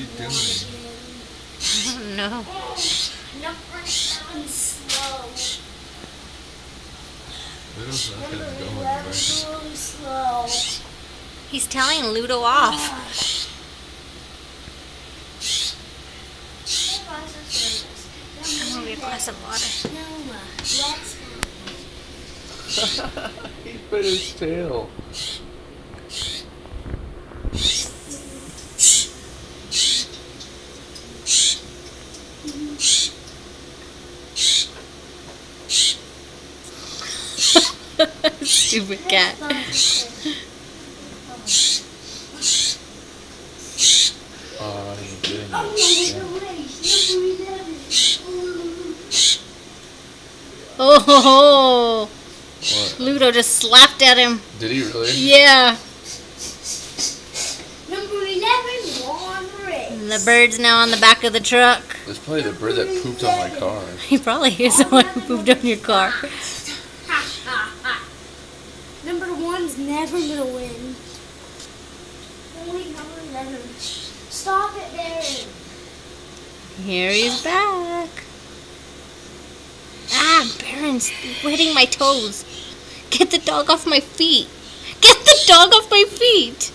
he doing? I don't know. Number 7 slow. Ludo's not gonna go Number 11 anywhere. really slow. He's telling Ludo off. I'm gonna be a glass of water. He bit his tail. Stupid cat. Oh, he's getting it. Oh, What? Ludo just slapped at him. Did he really? Yeah. Number 11, Warren. And the bird's now on the back of the truck. It's probably the bird that pooped on my car. He probably is the one who pooped on your car. Number 1's never gonna win. Only number 11. Stop it, Barry. Here he's back. Ah, Baron's wetting my toes. Get the dog off my feet. Get the dog off my feet.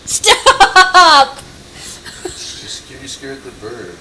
Stop! You scared the bird.